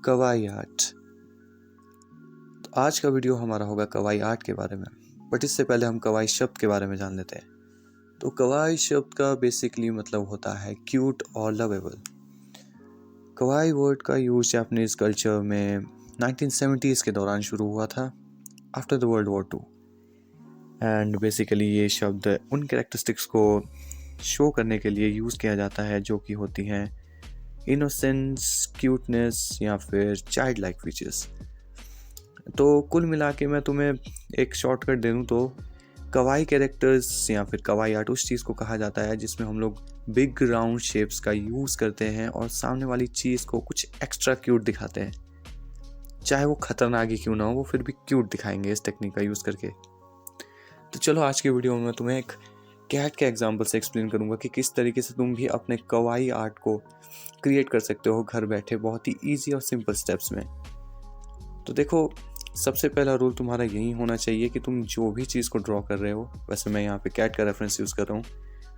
कवाई art. तो आज का वीडियो हमारा होगा कवाई आर्ट के बारे में, बट इससे पहले हम कवाई शब्द के बारे में जान लेते हैं। तो कवाई शब्द का बेसिकली मतलब होता है क्यूट और लवेबल। कवाई वर्ड का यूज जापानीज कल्चर में 1970s के दौरान शुरू हुआ था, after the world war 2। And basically ये शब्द उन कैरेक्टरिस्टिक्स को शो करने के लिए यूज़ किया जाता है जो कि होती हैं इनोसेंस, क्यूटनेस या फिर चाइल्ड लाइक फीचर्स। तो कुल मिला के मैं तुम्हें एक शॉर्टकट दे दूँ तो कवाई कैरेक्टर्स या फिर कवाई आर्ट उस चीज़ को कहा जाता है जिसमें हम लोग बिग राउंड शेप्स का यूज़ करते हैं और सामने वाली चीज़ को कुछ एक्स्ट्रा क्यूट दिखाते हैं। चाहे वो खतरनाक ही क्यों ना हो, वो फिर भी क्यूट दिखाएंगे इस टेक्निक का यूज़ करके। तो चलो आज की वीडियो में मैं तुम्हें एक कैट के एग्जाम्पल से एक्सप्लेन करूँगा कि किस तरीके से तुम भी अपने कवाई आर्ट को क्रिएट कर सकते हो घर बैठे बहुत ही ईजी और सिंपल स्टेप्स में। तो देखो, सबसे पहला रूल तुम्हारा यही होना चाहिए कि तुम जो भी चीज़ को ड्रॉ कर रहे हो, वैसे मैं यहाँ पे कैट का रेफरेंस यूज़ कर रहा हूँ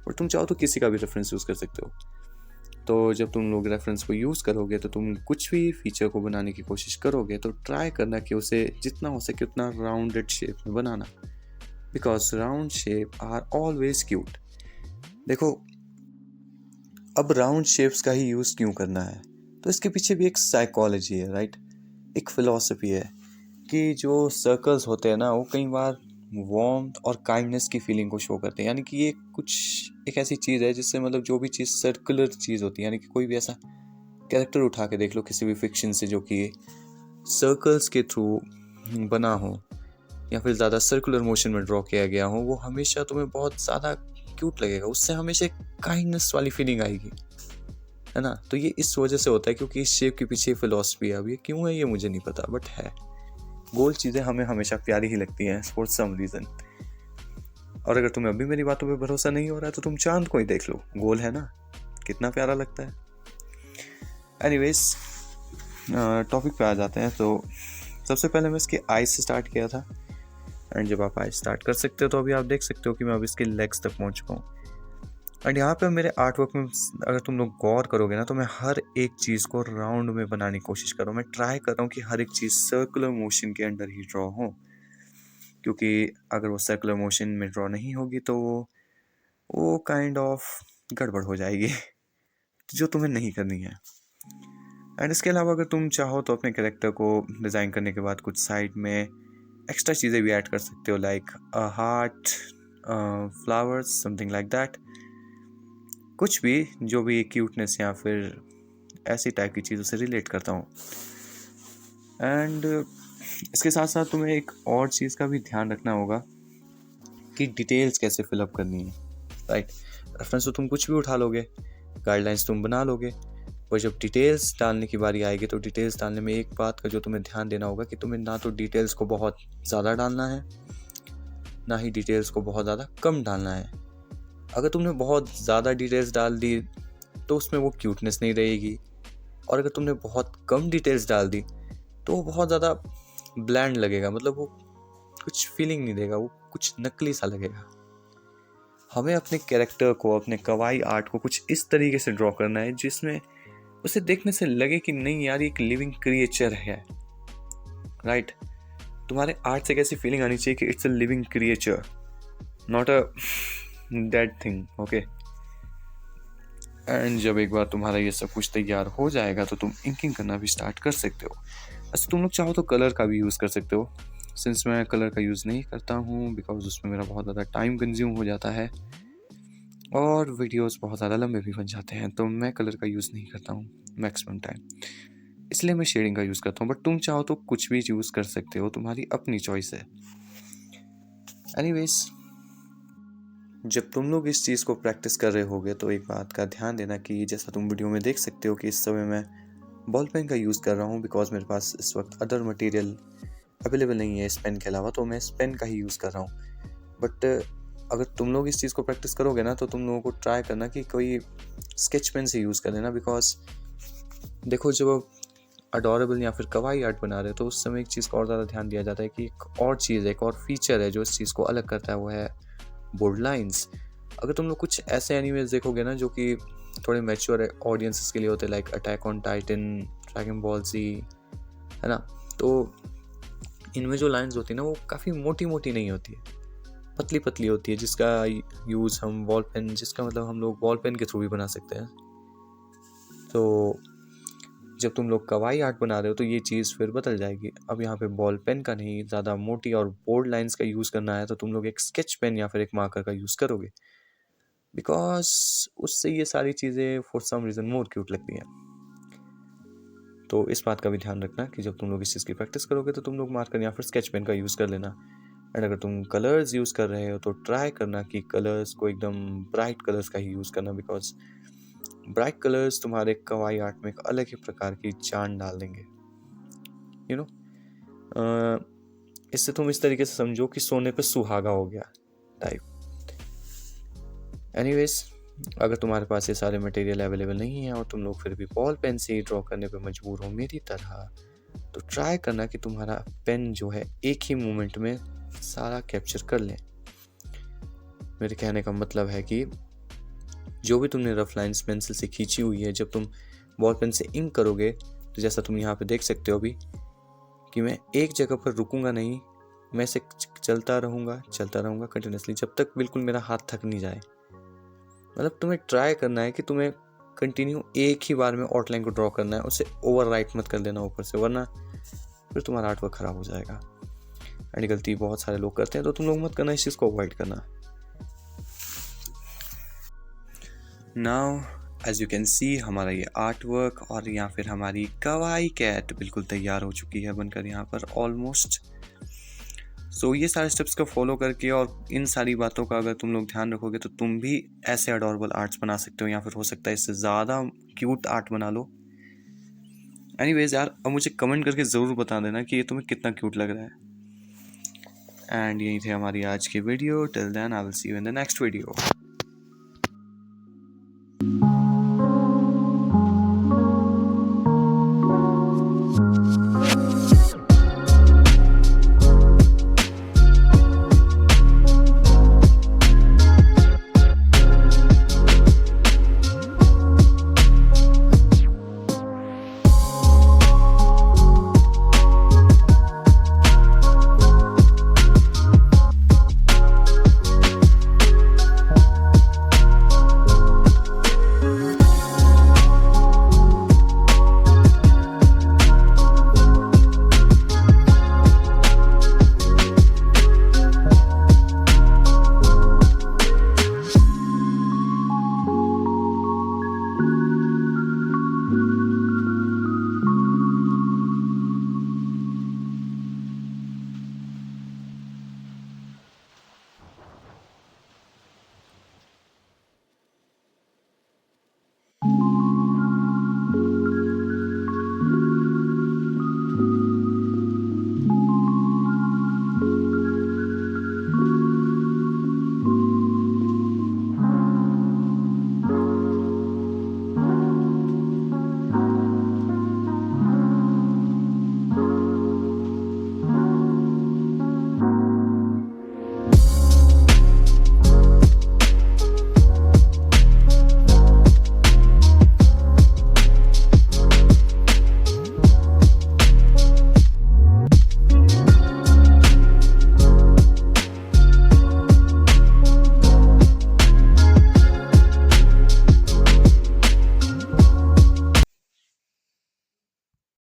और तुम चाहो तो किसी का भी रेफरेंस यूज़ कर सकते हो। तो जब तुम लोग रेफरेंस को यूज़ करोगे तो तुम कुछ भी फीचर को बनाने की कोशिश करोगे तो ट्राई करना कि उसे जितना हो सके उतना राउंडेड शेप में बनाना, because round shape are always cute. देखो, अब राउंड शेप्स का ही यूज़ क्यों करना है, तो इसके पीछे भी एक साइकोलॉजी है, राइट। एक फिलॉसफी है कि जो सर्कल्स होते हैं ना, वो कई बार वार्मथ और काइंडनेस की फीलिंग को शो करते हैं। यानी कि ये कुछ एक ऐसी चीज़ है जिससे मतलब जो भी चीज़ सर्कुलर चीज़ होती है, यानी कि कोई भी ऐसा कैरेक्टर उठा के देख लो किसी भी फिक्शन से जो कि सर्कल्स के थ्रू बना हो या फिर ज़्यादा सर्कुलर मोशन में ड्रॉ किया गया हो, वो हमेशा तुम्हें बहुत ज़्यादा क्यूट लगेगा। उससे हमेशा काइंडनेस वाली फीलिंग आएगी, है ना। तो ये इस वजह से होता है क्योंकि इस शेप के पीछे फिलॉसफी है। अब ये क्यों है ये मुझे नहीं पता, बट है। गोल चीज़ें हमें हमेशा प्यारी ही लगती हैं फॉर सम रीज़न। और अगर तुम्हें अभी मेरी बातों पे भरोसा नहीं हो रहा है तो तुम चांद को ही देख लो, गोल है ना, कितना प्यारा लगता है। एनीवेज, टॉपिक पे आ जाते हैं। तो सबसे पहले मैं इसके आइज से स्टार्ट किया था, एंड जब आप आइज स्टार्ट कर सकते हो तो अभी आप देख सकते हो कि मैं अब इसके लेग्स तक पहुंच चुका हूँ। एंड यहाँ पे मेरे आर्ट वर्क में अगर तुम लोग गौर करोगे ना, तो मैं हर एक चीज़ को राउंड में बनाने की कोशिश कर रहा हूँ। मैं ट्राई कर रहा हूँ कि हर एक चीज़ सर्कुलर मोशन के अंडर ही ड्रॉ हो, क्योंकि अगर वो सर्कुलर मोशन में ड्रॉ नहीं होगी तो वो काइंड ऑफ गड़बड़ हो जाएगी जो तुम्हें नहीं करनी है। एंड इसके अलावा अगर तुम चाहो तो अपने कैरेक्टर को डिज़ाइन करने के बाद कुछ साइड में एक्स्ट्रा चीज़ें भी ऐड कर सकते हो, like a heart, flowers, something like that. कुछ भी जो भी क्यूटनेस या फिर ऐसी टाइप की चीज़ों से रिलेट करता हूँ। एंड इसके साथ साथ तुम्हें एक और चीज़ का भी ध्यान रखना होगा कि डिटेल्स कैसे फिलअप करनी है, राइट। रेफरेंस तो तुम कुछ भी उठा लोगे, गाइडलाइंस तुम बना लोगे, पर जब डिटेल्स डालने की बारी आएगी तो डिटेल्स डालने में एक बात का जो तुम्हें ध्यान देना होगा कि तुम्हें ना तो डिटेल्स को बहुत ज़्यादा डालना है, ना ही डिटेल्स को बहुत ज़्यादा कम डालना है। अगर तुमने बहुत ज़्यादा डिटेल्स डाल दी तो उसमें वो क्यूटनेस नहीं रहेगी, और अगर तुमने बहुत कम डिटेल्स डाल दी तो वो बहुत ज़्यादा ब्लैंड लगेगा, मतलब वो कुछ फीलिंग नहीं देगा, वो कुछ नकली सा लगेगा। हमें अपने कैरेक्टर को, अपने कवाई आर्ट को कुछ इस तरीके से ड्रॉ करना है जिसमें उसे देखने से लगे कि नहीं यार, ये एक लिविंग क्रिएचर है, राइट। तुम्हारे आर्ट से कैसी फीलिंग आनी चाहिए कि it's a living creature, not a dead thing, okay. And जब एक बार तुम्हारा ये सब कुछ तैयार हो जाएगा तो तुम इंकिंग करना भी स्टार्ट कर सकते हो। ऐसे तुम लोग चाहो तो कलर का भी यूज़ कर सकते हो, सिंस मैं कलर का यूज़ नहीं करता हूँ बिकॉज उसमें मेरा बहुत ज़्यादा टाइम कंज्यूम हो जाता है और वीडियोस बहुत ज़्यादा लंबे भी बन जाते हैं, तो मैं कलर का यूज़ नहीं करता हूँ मैक्सिमम टाइम, इसलिए मैं शेडिंग का यूज़ करता हूँ। बट तुम चाहो तो कुछ भी यूज़ कर सकते हो, तुम्हारी अपनी चॉइस है। एनीवेज, जब तुम लोग इस चीज़ को प्रैक्टिस कर रहे होगे तो एक बात का ध्यान देना कि जैसा तुम वीडियो में देख सकते हो कि इस समय मैं बॉल पेन का यूज़ कर रहा हूँ बिकॉज मेरे पास इस वक्त अदर मटेरियल अवेलेबल नहीं है इस पेन के अलावा, तो मैं इस पेन का ही यूज़ कर रहा हूँ। बट अगर तुम लोग इस चीज़ को प्रैक्टिस करोगे ना तो तुम लोगों को ट्राई करना कि कोई स्केच पेन से यूज़ कर लेना, बिकॉज देखो, जब अडोरेबल या फिर कवाई आर्ट बना रहे हो तो उस समय एक चीज़ का और ज़्यादा ध्यान दिया जाता है कि एक और चीज़, एक और फीचर है जो इस चीज़ को अलग करता है, वो है बोल्ड लाइंस। अगर तुम लोग कुछ ऐसे एनिमेज देखोगे ना जो कि थोड़े मैच्योर ऑडियंसेस के लिए होते हैं, like Attack on Titan, Dragon Ball Z, है ना। तो इनमें जो लाइंस होती है ना वो काफ़ी मोटी मोटी नहीं होती है, पतली पतली होती है, जिसका यूज़ हम बॉल पेन, जिसका मतलब हम लोग बॉल पेन के थ्रू भी बना सकते हैं। तो जब तुम लोग कवाई आर्ट बना रहे हो तो ये चीज़ फिर बदल जाएगी। अब यहाँ पे बॉल पेन का नहीं, ज़्यादा मोटी और बोल्ड लाइंस का यूज़ करना है तो तुम लोग एक स्केच पेन या फिर एक मार्कर का यूज़ करोगे, बिकॉज उससे ये सारी चीज़ें for some reason more cute लगती हैं। तो इस बात का भी ध्यान रखना कि जब तुम लोग इस चीज़ की प्रैक्टिस करोगे तो तुम लोग मार्कर या फिर स्केच पेन का यूज़ कर लेना। एंड अगर तुम कलर्स यूज़ कर रहे हो तो ट्राई करना कि कलर्स को एकदम ब्राइट कलर्स का ही यूज़ करना, बिकॉज ब्राइट कलर्स तुम्हारे कवाई आर्ट में एक अलग ही प्रकार की जान डाल देंगे, यू नो। इससे तुम इस तरीके से समझो कि सोने पे सुहागा हो गया टाइप। एनीवेज, अगर तुम्हारे पास ये सारे मटेरियल अवेलेबल नहीं है और तुम लोग फिर भी बॉल पेन से ही ड्रॉ करने पे मजबूर हो मेरी तरह, तो ट्राई करना कि तुम्हारा पेन जो है एक ही मोमेंट में सारा कैप्चर कर ले। मेरे कहने का मतलब है कि जो भी तुमने रफ लाइंस पेंसिल से खींची हुई है, जब तुम बॉल पेन से इंक करोगे तो जैसा तुम यहाँ पे देख सकते हो अभी कि मैं एक जगह पर रुकूंगा नहीं, मैं इसे चलता रहूँगा कंटिन्यूसली जब तक बिल्कुल मेरा हाथ थक नहीं जाए। मतलब तुम्हें ट्राई करना है कि तुम्हें कंटिन्यू एक ही बार में आउटलाइन को ड्रॉ करना है, उसे ओवर राइट मत कर देना ऊपर से, वरना फिर तुम्हारा आर्ट वर्क ख़राब हो जाएगा। एंड गलती बहुत सारे लोग करते हैं तो तुम लोग मत करना, इस चीज़ को अवॉइड करना। Now as you can see हमारा ये आर्ट वर्क और या फिर हमारी कवाई कैट बिल्कुल तैयार हो चुकी है बनकर यहाँ पर ऑलमोस्ट। सो ये सारे स्टेप्स को फॉलो करके और इन सारी बातों का अगर तुम लोग ध्यान रखोगे तो तुम भी ऐसे अडोरेबल आर्ट्स बना सकते हो, या फिर हो सकता है इससे ज़्यादा क्यूट आर्ट बना लो। एनीवेज यार, अब मुझे कमेंट करके ज़रूर बता देना कि ये तुम्हें कितना क्यूट लग रहा है। एंड यही थे हमारी आज की video. Till then I will see you in the next video.